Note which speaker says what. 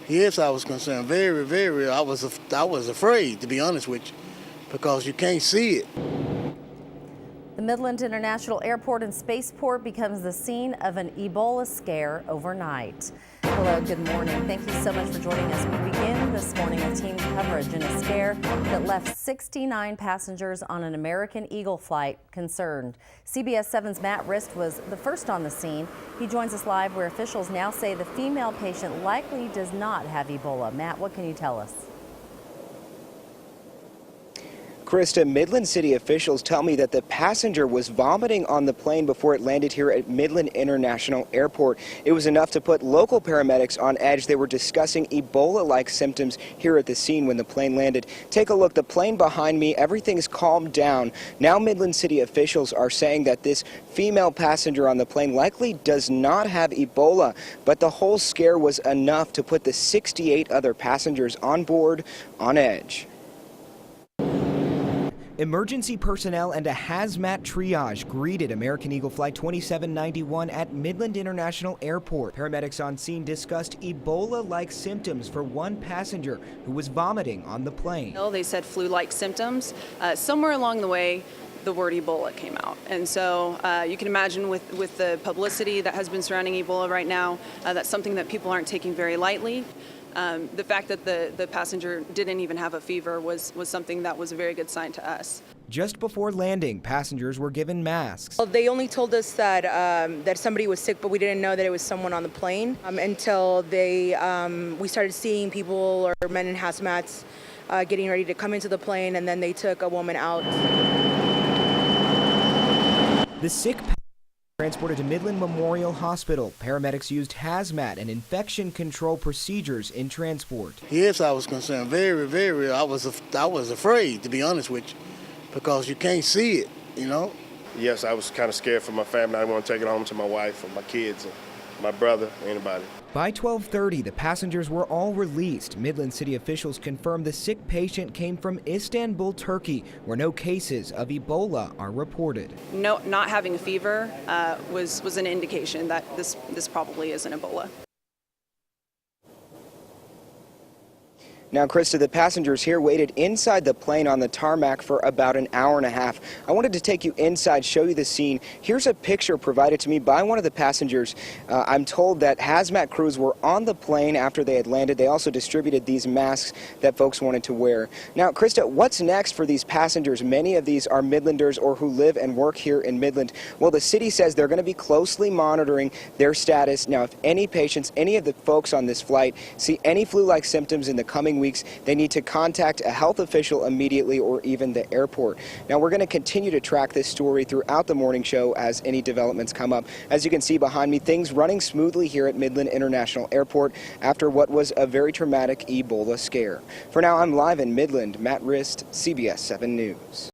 Speaker 1: Yes, I was concerned. Very, very. I was afraid, to be honest with you, because you can't see it.
Speaker 2: The Midland International Airport and Spaceport becomes the scene of an Ebola scare overnight. Hello, good morning. Thank you so much for joining us. We begin this morning with team coverage in a scare that left 69 passengers on an American Eagle flight concerned. CBS 7's Matt Rist was the first on the scene. He joins us live where officials now say the female patient likely does not have Ebola. Matt, what can you tell us?
Speaker 3: Krista, Midland City officials tell me that the passenger was vomiting on the plane before it landed here at Midland International Airport. It was enough to put local paramedics on edge. They were discussing Ebola-like symptoms here at the scene when the plane landed. Take a look. The plane behind me, everything's calmed down. Now Midland City officials are saying that this female passenger on the plane likely does not have Ebola, but the whole scare was enough to put the 68 other passengers on board on edge. Emergency personnel and a hazmat triage greeted American Eagle Flight 2791 at Midland International Airport. Paramedics on scene discussed Ebola-like symptoms for one passenger who was vomiting on the plane.
Speaker 4: They said flu-like symptoms. Somewhere along the way, the word Ebola came out. And so you can imagine with the publicity that has been surrounding Ebola right now, that's something that people aren't taking very lightly. The fact that the passenger didn't even have a fever was something that was a very good sign to us.
Speaker 3: Just before landing, passengers were given masks.
Speaker 5: Well, they only told us that that somebody was sick, but we didn't know that it was someone on the plane until we started seeing people or men in hazmats getting ready to come into the plane, and then they took a woman out.
Speaker 3: The sick transported to Midland Memorial Hospital. Paramedics used hazmat and infection control procedures in transport.
Speaker 1: Yes, I was concerned. Very, very. I was afraid, to be honest with you, because you can't see it, you know.
Speaker 6: Yes, I was kind of scared for my family. I didn't want to take it home to my wife or my kids, or my brother, anybody.
Speaker 3: By 12:30, the passengers were all released. Midland City officials confirmed the sick patient came from Istanbul, Turkey, where no cases of Ebola are reported.
Speaker 4: No, not having a fever was an indication that this probably isn't Ebola.
Speaker 3: Now, Krista, the passengers here waited inside the plane on the tarmac for about an hour and a half. I wanted to take you inside, show you the scene. Here's a picture provided to me by one of the passengers. I'm told that hazmat crews were on the plane after they had landed. They also distributed these masks that folks wanted to wear. Now, Krista, what's next for these passengers? Many of these are Midlanders or who live and work here in Midland. Well, the city says they're going to be closely monitoring their status. Now, if any patients, any of the folks on this flight see any flu-like symptoms in the coming weeks, they need to contact a health official immediately or even the airport. Now, we're going to continue to track this story throughout the morning show as any developments come up. As you can see behind me, things running smoothly here at Midland International Airport after what was a very traumatic Ebola scare. For now, I'm live in Midland. Matt Rist, CBS 7 News.